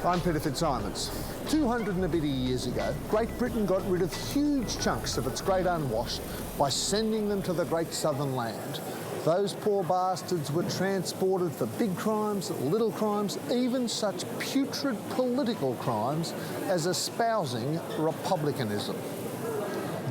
I'm Peter Fitzsimons. 200 and a bit of years ago, Great Britain got rid of huge chunks of its great unwashed by sending them to the great southern land. Those poor bastards were transported for big crimes, little crimes, even such putrid political crimes as espousing republicanism.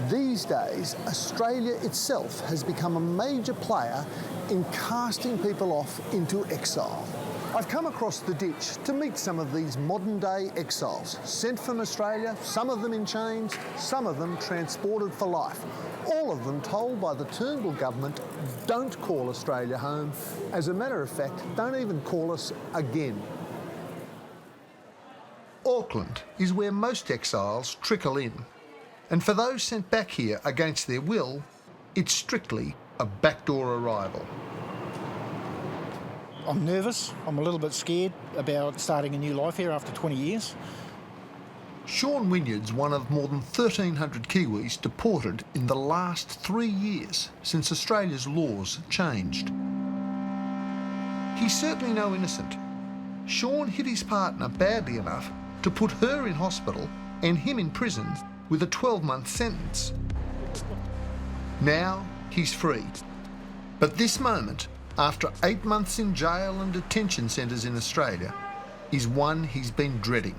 These days, Australia itself has become a major player in casting people off into exile. I've come across the ditch to meet some of these modern-day exiles, sent from Australia, some of them in chains, some of them transported for life. All of them told by the Turnbull government, don't call Australia home. As a matter of fact, don't even call us again. Auckland is where most exiles trickle in. And for those sent back here against their will, it's strictly a backdoor arrival. I'm nervous. I'm a little bit scared about starting a new life here after 20 years. Sean Wynyard's one of more than 1,300 Kiwis deported in the last 3 years since Australia's laws changed. He's certainly no innocent. Sean hit his partner badly enough to put her in hospital and him in prison with a 12-month sentence. Now he's free. But this moment, after 8 months in jail and detention centres in Australia, is one he's been dreading.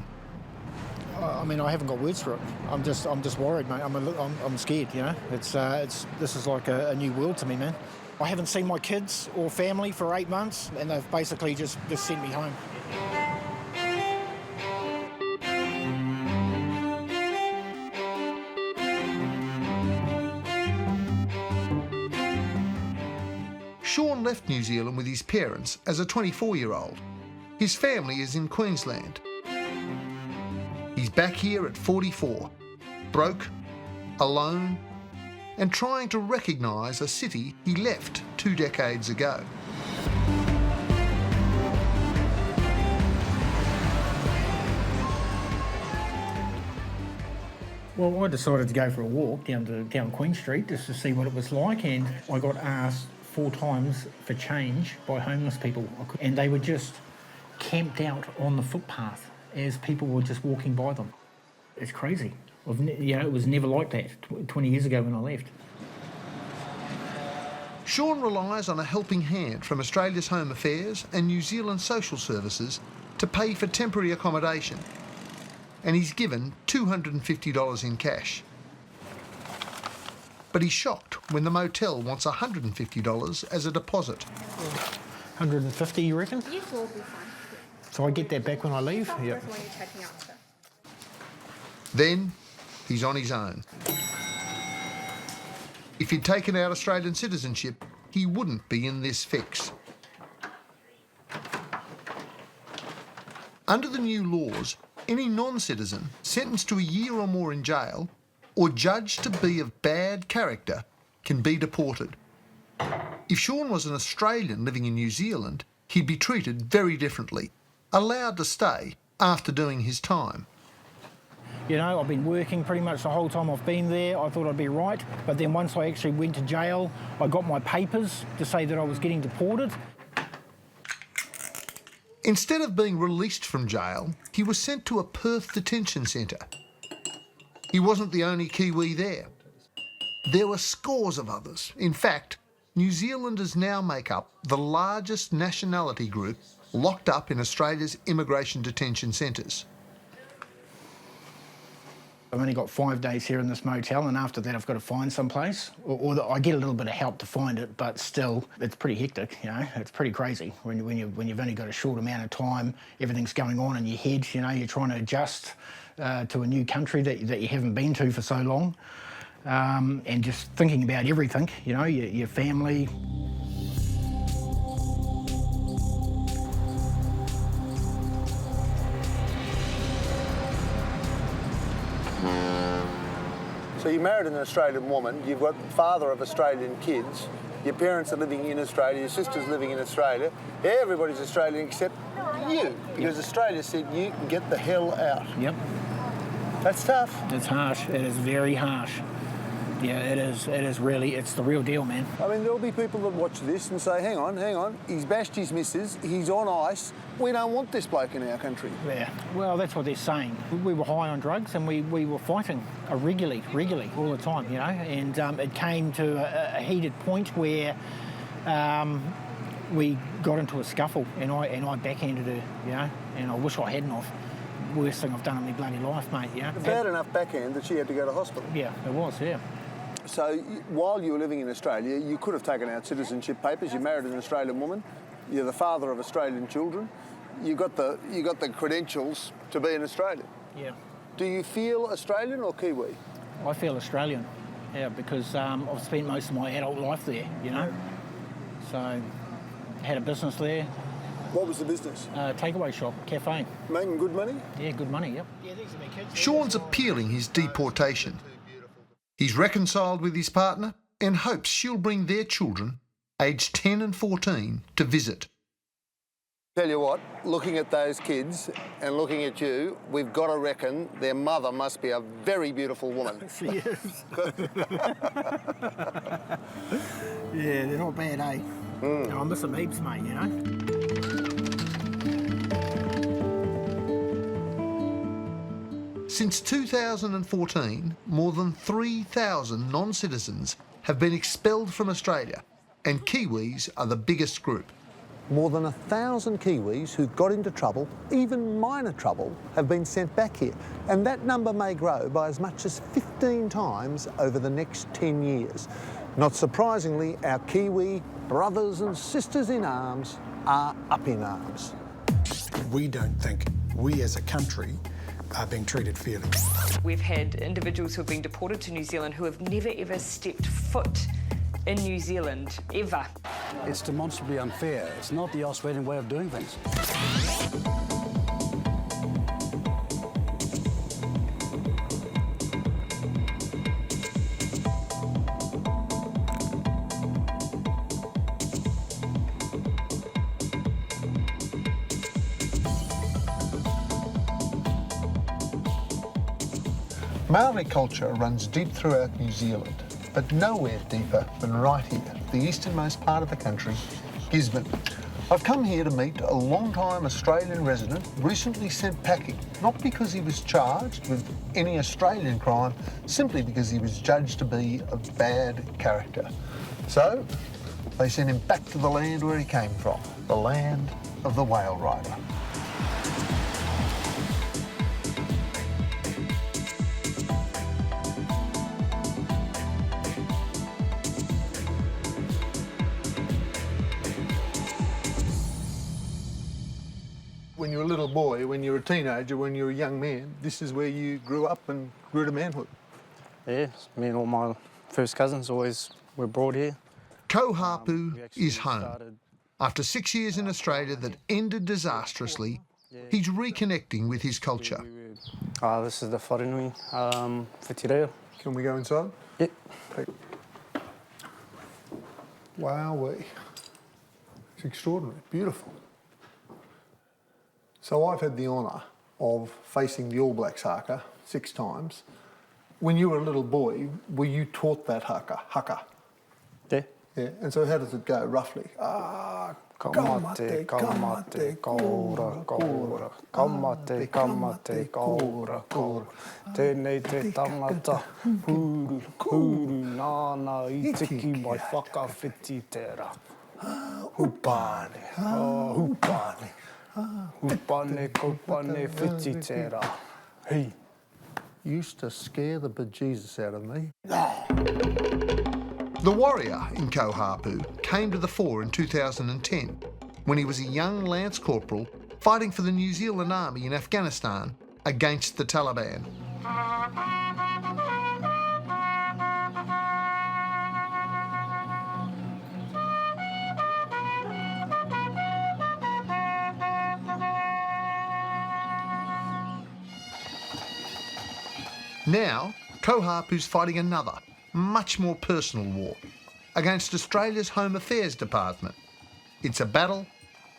I mean, I haven't got words for it. I'm just worried, mate. I'm scared. You know, this is like a new world to me, man. I haven't seen my kids or family for 8 months, and they've basically just sent me home. Sean left New Zealand with his parents as a 24-year-old. His family is in Queensland. He's back here at 44, broke, alone, and trying to recognise a city he left 2 decades ago. Well, I decided to go for a walk down Queen Street just to see what it was like, and I got asked 4 times for change by homeless people, and they were just camped out on the footpath as people were just walking by them. It's crazy. It was never like that 20 years ago when I left. Sean relies on a helping hand from Australia's Home Affairs and New Zealand Social Services to pay for temporary accommodation, and he's given $250 in cash. But he's shocked when the motel wants $150 as a deposit. 150, you reckon? Yes, we'll be fine. So I get that back when I leave? Yeah. When you're checking out stuff. Then he's on his own. If he'd taken out Australian citizenship, he wouldn't be in this fix. Under the new laws, any non-citizen sentenced to a year or more in jail or judged to be of bad character can be deported. If Sean was an Australian living in New Zealand, he'd be treated very differently, allowed to stay after doing his time. You know, I've been working pretty much the whole time I've been there. I thought I'd be right, but then once I actually went to jail, I got my papers to say that I was getting deported. Instead of being released from jail, he was sent to a Perth detention centre. He wasn't the only Kiwi there. There were scores of others. In fact, New Zealanders now make up the largest nationality group locked up in Australia's immigration detention centres. I've only got 5 days here in this motel, and after that I've got to find someplace. Or I get a little bit of help to find it, but still, it's pretty hectic, you know. It's pretty crazy when you've only got a short amount of time, everything's going on in your head, you know, you're trying to adjust to a new country that you haven't been to for so long. And just thinking about everything, you know, your family. So you married an Australian woman, you've got the father of Australian kids, your parents are living in Australia, your sister's living in Australia, everybody's Australian except you, because Australia said you can get the hell out. Yep. That's tough. It's harsh. It is very harsh. Yeah, it is. It is really. It's the real deal, man. I mean, there'll be people that watch this and say, hang on, he's bashed his missus, he's on ice, we don't want this bloke in our country. Yeah. Well, that's what they're saying. We were high on drugs and we were fighting regularly, all the time, you know, and it came to a heated point where we got into a scuffle and I backhanded her, you know, and I wish I hadn't of. Worst thing I've done in my bloody life, mate, you know. A bad enough backhand that she had to go to hospital. Yeah, it was, yeah. So while you were living in Australia, you could have taken out citizenship papers. You married an Australian woman. You're the father of Australian children. You got the credentials to be an Australian. Yeah. Do you feel Australian or Kiwi? I feel Australian, yeah, because I've spent most of my adult life there, you know. So I had a business there. What was the business? Takeaway shop, cafe. Making good money? Yeah, good money, yep. Yeah, these are my kids. Sean's appealing his deportation. He's reconciled with his partner and hopes she'll bring their children, aged 10 and 14, to visit. Tell you what, looking at those kids and looking at you, we've got to reckon their mother must be a very beautiful woman. She is. Yeah, they're not bad, eh? Mm. I miss them heaps, mate, you know. Since 2014, more than 3,000 non-citizens have been expelled from Australia, and Kiwis are the biggest group. More than 1,000 Kiwis who got into trouble, even minor trouble, have been sent back here, and that number may grow by as much as 15 times over the next 10 years. Not surprisingly, our Kiwi brothers and sisters in arms are up in arms. We don't think we as a country are being treated fairly. We've had individuals who have been deported to New Zealand who have never ever stepped foot in New Zealand, ever. It's demonstrably unfair. It's not the Australian way of doing things. Maori culture runs deep throughout New Zealand, but nowhere deeper than right here, the easternmost part of the country, Gisborne. I've come here to meet a long-time Australian resident recently sent packing, not because he was charged with any Australian crime, simply because he was judged to be a bad character. So they sent him back to the land where he came from, the land of the whale rider. When you're a little boy, when you're a teenager, when you're a young man, this is where you grew up and grew to manhood. Yeah, me and all my first cousins always were brought here. Ko Haapu is home. After 6 years in Australia that ended disastrously, he's reconnecting with his culture. This is the wharenui, whitireo. Can we go inside? Yep. Wowee. It's extraordinary, beautiful. So I've had the honour of facing the All Blacks haka 6 times. When you were a little boy, were you taught that haka? Yeah. Yeah, and so how does it go, roughly? Kamate, kamate, kora, kora. Kamate, kamate, kora, kora. Tēnei te tangata, huru, huru, nāna, i tiki mai whakawhiti tērā. Hupane, hupane. Hupane, kopane, whiti tērā. Hey. Used to scare the bejesus out of me. The warrior in Ko Haapu came to the fore in 2010 when he was a young lance corporal fighting for the New Zealand Army in Afghanistan against the Taliban. Now, Ko Haapu's fighting another, much more personal war against Australia's Home Affairs Department. It's a battle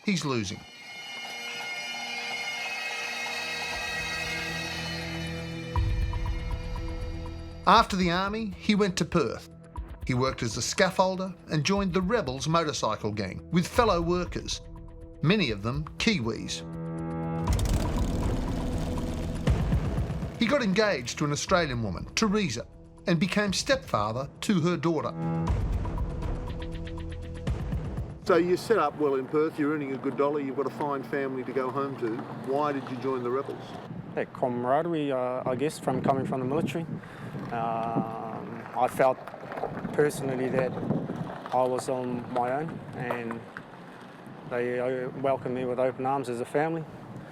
he's losing. After the army, he went to Perth. He worked as a scaffolder and joined the Rebels motorcycle gang with fellow workers, many of them Kiwis. He got engaged to an Australian woman, Teresa, and became stepfather to her daughter. So you set up well in Perth, you're earning a good dollar, you've got a fine family to go home to. Why did you join the Rebels? That camaraderie, I guess, from coming from the military. I felt personally that I was on my own, and they welcomed me with open arms as a family.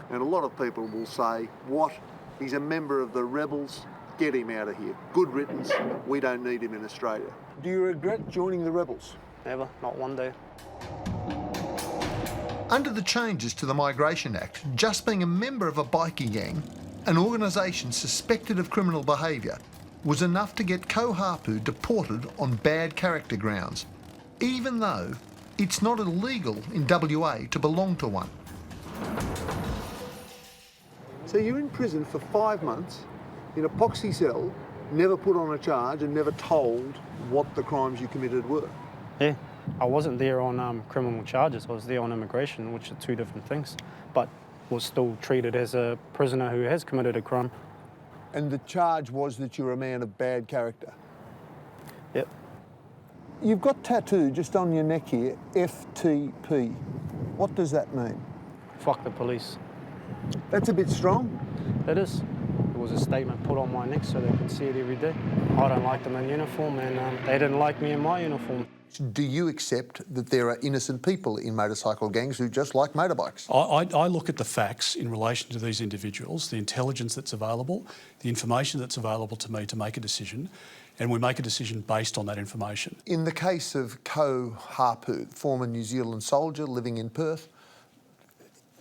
And a lot of people will say, what? He's a member of the Rebels, get him out of here. Good riddance, we don't need him in Australia. Do you regret joining the Rebels? Never, not one day. Under the changes to the Migration Act, just being a member of a bikie gang, an organisation suspected of criminal behaviour, was enough to get Ko Haapu deported on bad character grounds, even though it's not illegal in WA to belong to one. So you're in prison for 5 months, in a poxy cell, never put on a charge and never told what the crimes you committed were? Yeah, I wasn't there on criminal charges, I was there on immigration, which are two different things, but was still treated as a prisoner who has committed a crime. And the charge was that you're a man of bad character? Yep. You've got tattooed just on your neck here, FTP. What does that mean? Fuck the police. That's a bit strong. It is. It was a statement put on my neck so they could see it every day. I don't like them in uniform, and they didn't like me in my uniform. Do you accept that there are innocent people in motorcycle gangs who just like motorbikes? I look at the facts in relation to these individuals, the intelligence that's available, the information that's available to me to make a decision, and we make a decision based on that information. In the case of Ko Haapu, former New Zealand soldier living in Perth,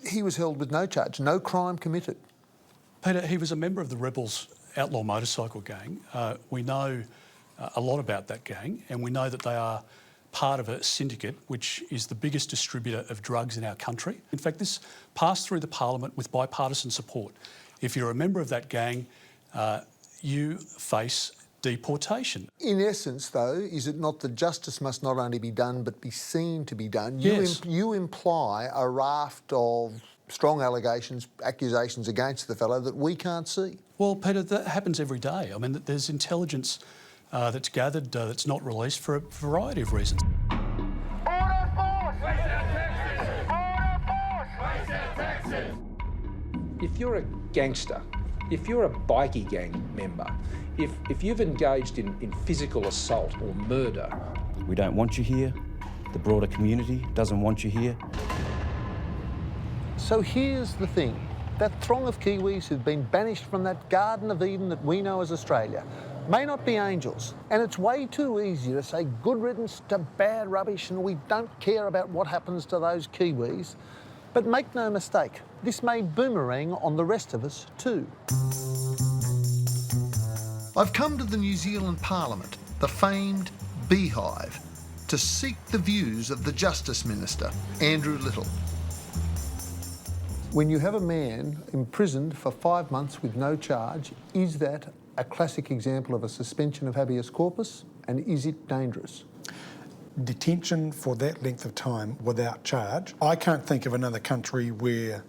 he was held with no charge, no crime committed. Peter, he was a member of the Rebels outlaw motorcycle gang. We know a lot about that gang, and we know that they are part of a syndicate which is the biggest distributor of drugs in our country. In fact, this passed through the Parliament with bipartisan support. If you're a member of that gang, you face deportation. In essence, though, is it not that justice must not only be done but be seen to be done? Yes. You imply a raft of strong accusations against the fellow that we can't see. Well, Peter, that happens every day. I mean, there's intelligence that's gathered that's not released for a variety of reasons. If you're a gangster, if you're a bikie gang member, if you've engaged in physical assault or murder... We don't want you here. The broader community doesn't want you here. So here's the thing. That throng of Kiwis who've been banished from that Garden of Eden that we know as Australia may not be angels, and it's way too easy to say good riddance to bad rubbish and we don't care about what happens to those Kiwis. But make no mistake, this may boomerang on the rest of us too. I've come to the New Zealand Parliament, the famed Beehive, to seek the views of the Justice Minister, Andrew Little. When you have a man imprisoned for 5 months with no charge, is that a classic example of a suspension of habeas corpus, and is it dangerous? Detention for that length of time without charge. I can't think of another country where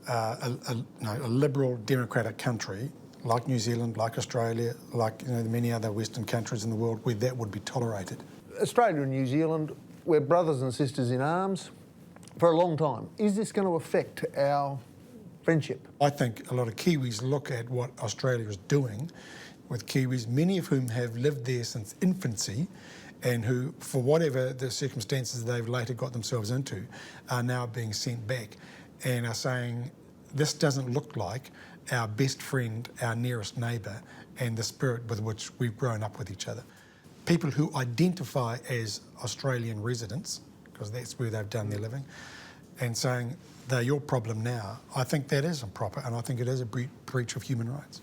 a liberal democratic country like New Zealand, like Australia, like many other Western countries in the world where that would be tolerated. Australia and New Zealand, we're brothers and sisters in arms for a long time. Is this going to affect our friendship? I think a lot of Kiwis look at what Australia is doing with Kiwis, many of whom have lived there since infancy and who, for whatever the circumstances they've later got themselves into, are now being sent back and are saying, this doesn't look like our best friend, our nearest neighbour, and the spirit with which we've grown up with each other. People who identify as Australian residents, because that's where they've done their living, and saying they're your problem now, I think that is improper, and I think it is a breach of human rights.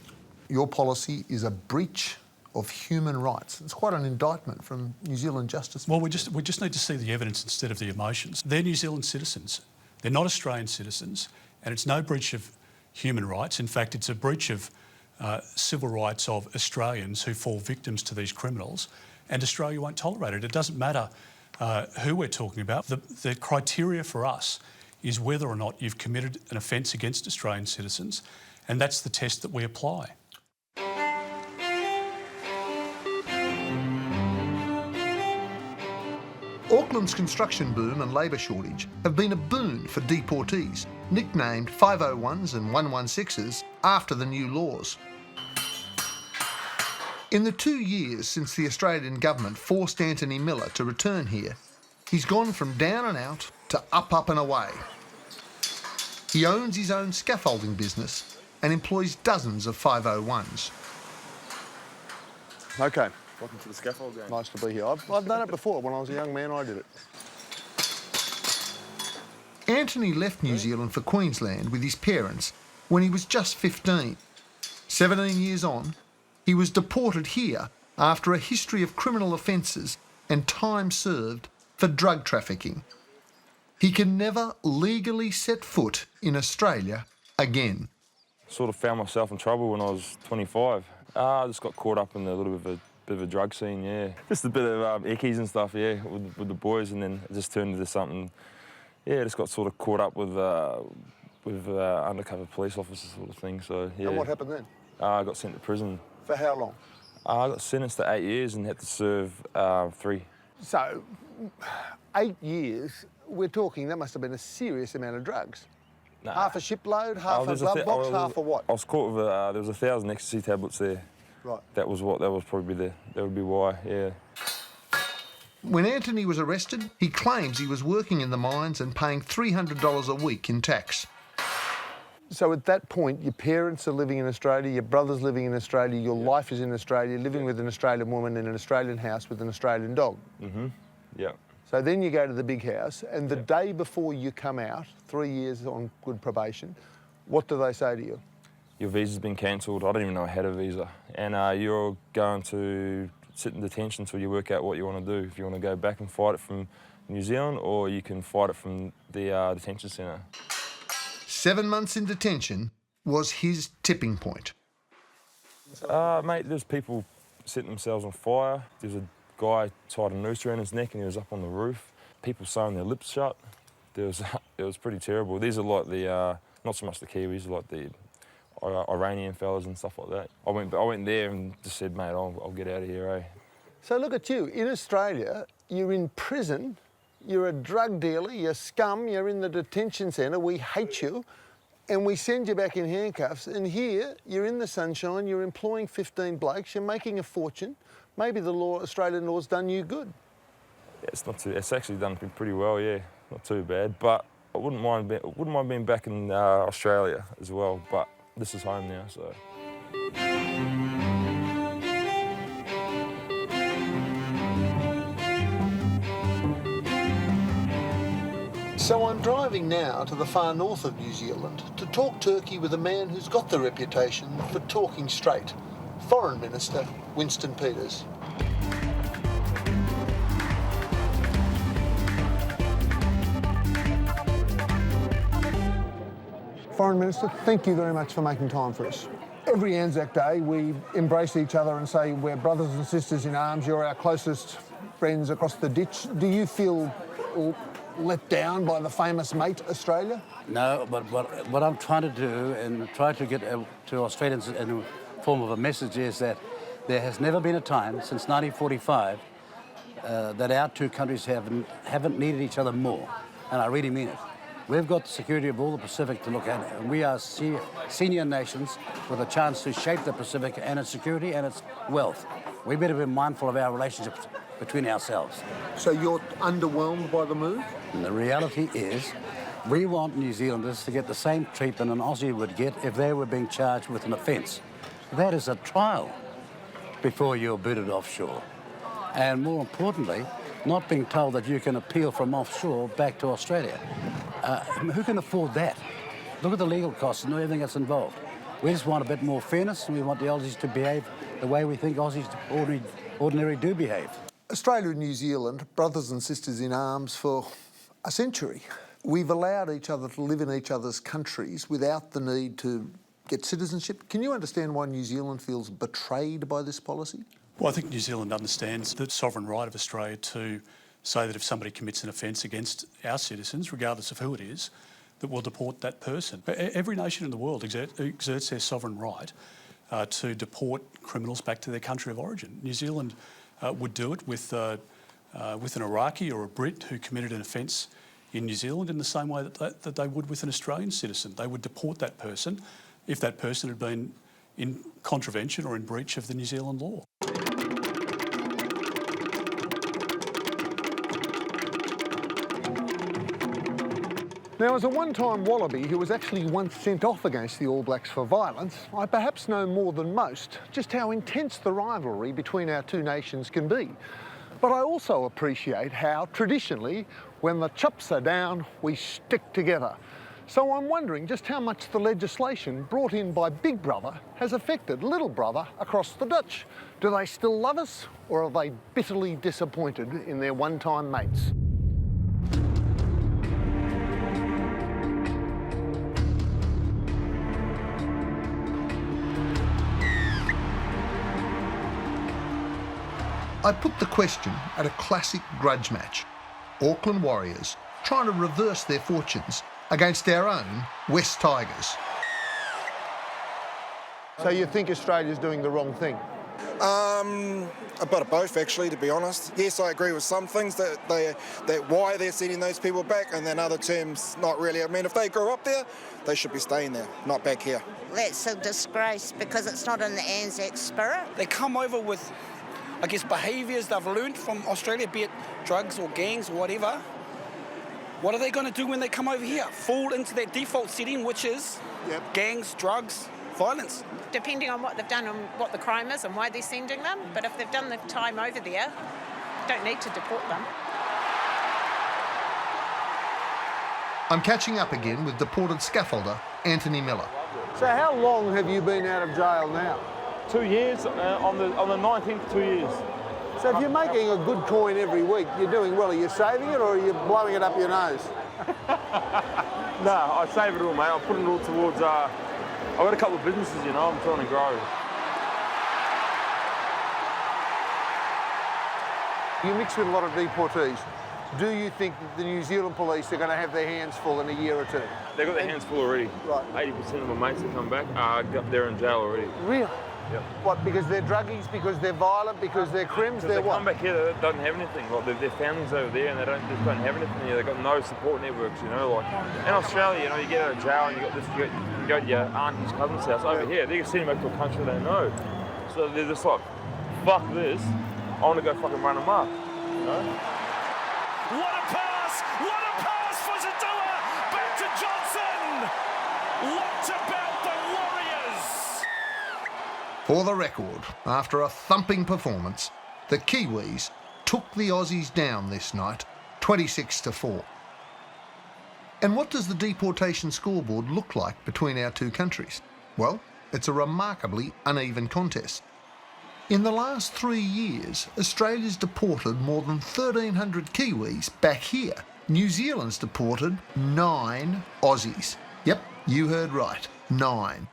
Your policy is a breach of human rights. It's quite an indictment from New Zealand Justice. Well, we just need to see the evidence instead of the emotions. They're New Zealand citizens. They're not Australian citizens, and it's no breach of human rights. In fact, it's a breach of civil rights of Australians who fall victims to these criminals, and Australia won't tolerate it. It doesn't matter who we're talking about. The criteria for us is whether or not you've committed an offence against Australian citizens, and that's the test that we apply. Auckland's construction boom and labour shortage have been a boon for deportees, nicknamed 501s and 116s after the new laws. In the 2 years since the Australian government forced Anthony Miller to return here, he's gone from down and out to up and away. He owns his own scaffolding business and employs dozens of 501s. Okay. Welcome to the scaffold game. Nice to be here. I've done it before. When I was a young man, I did it. Anthony left New Zealand for Queensland with his parents when he was just 15. 17 years on, he was deported here after a history of criminal offences and time served for drug trafficking. He can never legally set foot in Australia again. Sort of found myself in trouble when I was 25. I just got caught up in a little bit of a drug scene, yeah. Just a bit of eckies and stuff, yeah, with the boys, and then it just turned into something. Yeah, just got sort of caught up with undercover police officers sort of thing. So yeah. And what happened then? I got sent to prison. For how long? I got sentenced to 8 years and had to serve 3. So, 8 years. We're talking that must have been a serious amount of drugs. Nah. Half a shipload, half a glove box, half a what? I was caught with there was 1,000 ecstasy tablets there. Right. That was probably that would be why, yeah. When Anthony was arrested, he claims he was working in the mines and paying $300 a week in tax. So at that point, your parents are living in Australia, your brother's living in Australia, your life is in Australia, living with an Australian woman in an Australian house with an Australian dog. Mm-hmm, yeah. So then you go to the big house, and the day before you come out, 3 years on good probation, what do they say to you? Your visa's been cancelled. I don't even know I had a visa. And you're going to sit in detention until you work out what you want to do. If you want to go back and fight it from New Zealand, or you can fight it from the detention centre. 7 months in detention was his tipping point. Mate, there's people setting themselves on fire. There's a guy tied a noose around his neck and he was up on the roof. People sewing their lips shut. It was pretty terrible. These are like the, not so much the Kiwis, like the Iranian fellas and stuff like that. I went there and just said, mate, I'll get out of here, eh? So look at you. In Australia, you're in prison, you're a drug dealer, you're scum, you're in the detention centre, we hate you, and we send you back in handcuffs, and here, you're in the sunshine, you're employing 15 blokes, you're making a fortune. Maybe the Australian law's done you good. Yeah, it's actually done pretty well, yeah. Not too bad, but I wouldn't mind being back in Australia as well, but this is home now, so. So I'm driving now to the far north of New Zealand to talk turkey with a man who's got the reputation for talking straight, Foreign Minister Winston Peters. Foreign Minister, thank you very much for making time for us. Every Anzac Day, we embrace each other and say we're brothers and sisters in arms. You're our closest friends across the ditch. Do you feel let down by the famous mate Australia? No, but what I'm trying to do and try to get to Australians in the form of a message is that there has never been a time since 1945 that our two countries haven't needed each other more, and I really mean it. We've got the security of all the Pacific to look at, and we are senior nations with a chance to shape the Pacific and its security and its wealth. We better be mindful of our relationships between ourselves. So you're underwhelmed by the move? And the reality is, we want New Zealanders to get the same treatment an Aussie would get if they were being charged with an offence. That is a trial before you're booted offshore. And more importantly, not being told that you can appeal from offshore back to Australia. Who can afford that? Look at the legal costs and everything that's involved. We just want a bit more fairness, and we want the Aussies to behave the way we think Aussies ordinarily do behave. Australia and New Zealand, brothers and sisters in arms for a century. We've allowed each other to live in each other's countries without the need to get citizenship. Can you understand why New Zealand feels betrayed by this policy? Well, I think New Zealand understands the sovereign right of Australia to say that if somebody commits an offence against our citizens, regardless of who it is, that we'll deport that person. Every nation in the world exerts their sovereign right to deport criminals back to their country of origin. New Zealand would do it with an Iraqi or a Brit who committed an offence in New Zealand in the same way that they would with an Australian citizen. They would deport that person if that person had been in contravention or in breach of the New Zealand law. Now, as a one-time wallaby who was actually once sent off against the All Blacks for violence, I perhaps know more than most just how intense the rivalry between our two nations can be. But I also appreciate how, traditionally, when the chips are down, we stick together. So I'm wondering just how much the legislation brought in by Big Brother has affected Little Brother across the ditch. Do they still love us, or are they bitterly disappointed in their one-time mates? I put the question at a classic grudge match. Auckland Warriors trying to reverse their fortunes against our own West Tigers. So you think Australia's doing the wrong thing? A bit of both, actually, to be honest. Yes, I agree with some things that why they're sending those people back, and then other terms, not really. I mean, if they grew up there, they should be staying there, not back here. That's a disgrace because it's not in the Anzac spirit. They come over with, I guess, behaviours they've learned from Australia, be it drugs or gangs or whatever. What are they going to do when they come over here? Fall into that default setting, which is gangs, drugs, violence. Depending on what they've done and what the crime is and why they're sending them. But if they've done the time over there, don't need to deport them. I'm catching up again with deported scaffolder Anthony Miller. So how long have you been out of jail now? 2 years, on the 19th, 2 years. So if you're making a good coin every week, you're doing well. Are you saving it or are you blowing it up your nose? No, I save it all, mate. I put it all towards, I've got a couple of businesses, you know, I'm trying to grow. You mix with a lot of deportees. Do you think that the New Zealand police are going to have their hands full in a year or two? They've got their hands full already. Right. 80% of my mates that come back are they're in jail already. Really? Yep. What, because they're druggies, because they're violent, because they're crims, they're what? They come back here, they don't have anything. Like their families over there, and they just don't have anything here. They've got no support networks, you know. Like in Australia, you know, you get out of jail and you go to your auntie's cousin's house. Over here, they can send them back to a country they know. So they're just like, fuck this. I want to go fucking run them up, you know. What a pass! What a pass for Zadua! Back to Johnson! What about the Warriors? For the record, after a thumping performance, the Kiwis took the Aussies down this night, 26-4. And what does the deportation scoreboard look like between our two countries? Well, it's a remarkably uneven contest. In the last 3 years, Australia's deported more than 1,300 Kiwis back here. New Zealand's deported 9 Aussies. Yep, you heard right, 9.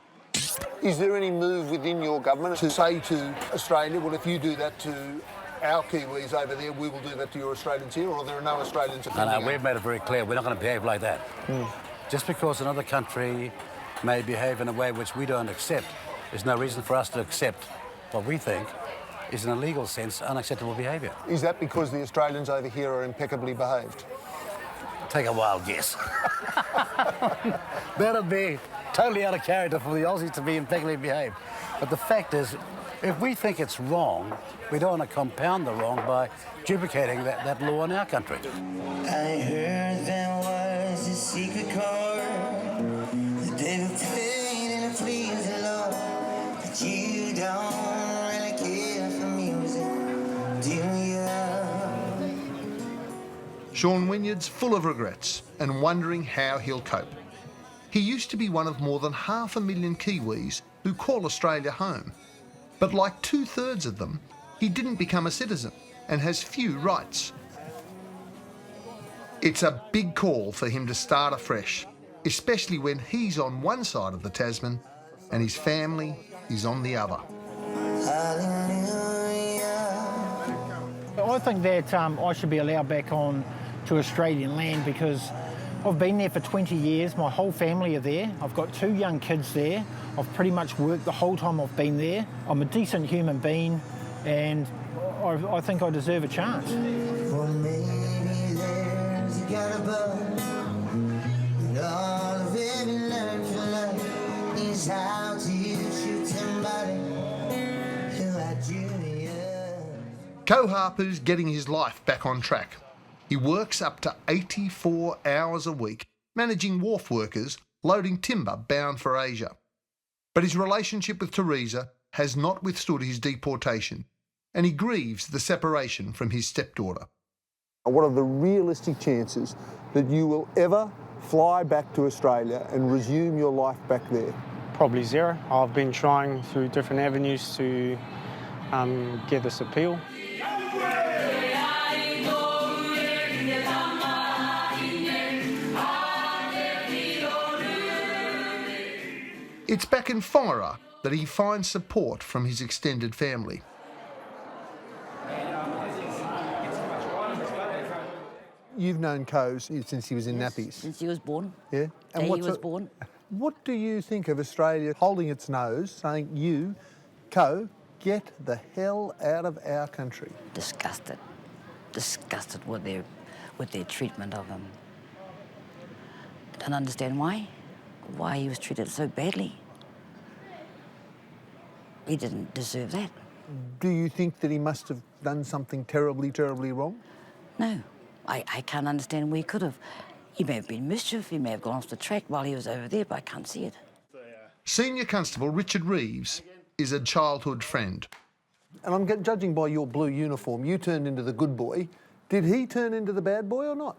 Is there any move within your government to say to Australia, well, if you do that to our Kiwis over there, we will do that to your Australians here, or there are no Australians that No, we've made it very clear we're not going to behave like that. Just because another country may behave in a way which we don't accept, there's no reason for us to accept what we think is, in a legal sense, unacceptable behaviour. Is that because the Australians over here are impeccably behaved? Take a wild guess. That'd be totally out of character for the Aussies to be impeccably behaved. But the fact is, if we think it's wrong, we don't want to compound the wrong by duplicating that law in our country. I heard there was a secret chord that they were playing to please the Lord, but you don't really care for music, do you? Sean Wynyard's full of regrets and wondering how he'll cope. He used to be one of more than 500,000 Kiwis who call Australia home. But like 2/3 of them, he didn't become a citizen and has few rights. It's a big call for him to start afresh, especially when he's on one side of the Tasman and his family is on the other. I think that I should be allowed back on to Australian land because I've been there for 20 years. My whole family are there. I've got 2 young kids there. I've pretty much worked the whole time I've been there. I'm a decent human being and I think I deserve a chance. Well, maybe there's a God above, and all I've ever learned from life is how to shoot somebody who I truly love. Ko Haapu's getting his life back on track. He works up to 84 hours a week, managing wharf workers loading timber bound for Asia. But his relationship with Teresa has not withstood his deportation, and he grieves the separation from his stepdaughter. What are the realistic chances that you will ever fly back to Australia and resume your life back there? Probably zero. I've been trying through different avenues to get this appeal. It's back in Whangara that he finds support from his extended family. You've known Ko since he was in nappies? Since he was born. Yeah? And he was born. What do you think of Australia holding its nose, saying, you, Ko, get the hell out of our country? Disgusted. Disgusted with their treatment of him. I don't understand why he was treated so badly. He didn't deserve that. Do you think that he must have done something terribly, terribly wrong? No. I can't understand where he could have. He may have been mischief, he may have gone off the track while he was over there, but I can't see it. Senior Constable Richard Reeves is a childhood friend. And I'm judging by your blue uniform, you turned into the good boy. Did he turn into the bad boy or not?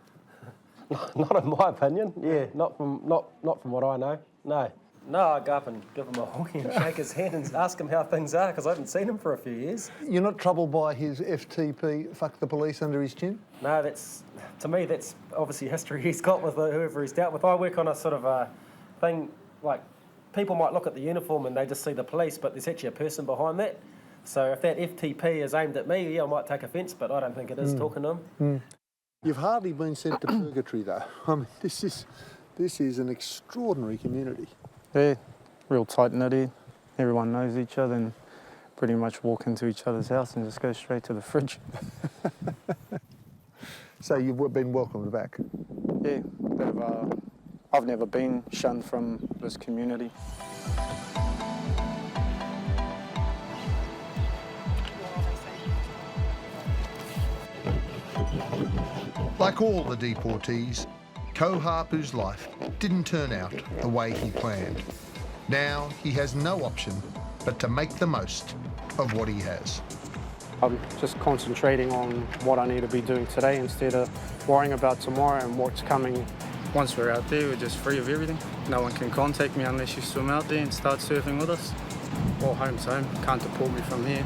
Not in my opinion, yeah, not from what I know, no. No, I go up and give him a hook and shake his hand and ask him how things are, because I haven't seen him for a few years. You're not troubled by his FTP, fuck the police, under his chin? No, to me, that's obviously history he's got with whoever he's dealt with. I work on a sort of a thing, like, people might look at the uniform and they just see the police, but there's actually a person behind that. So if that FTP is aimed at me, yeah, I might take offence, but I don't think it is talking to him. You've hardly been sent to purgatory, though. I mean, this is an extraordinary community. Yeah, real tight-knit here. Everyone knows each other and pretty much walk into each other's house and just go straight to the fridge. So you've been welcomed back? Yeah, bit of I've never been shunned from this community. Like all the deportees, Ko Haapu's life didn't turn out the way he planned. Now he has no option but to make the most of what he has. I'm just concentrating on what I need to be doing today instead of worrying about tomorrow and what's coming. Once we're out there, we're just free of everything. No one can contact me unless you swim out there and start surfing with us. Well, home's home. Can't deport me from here.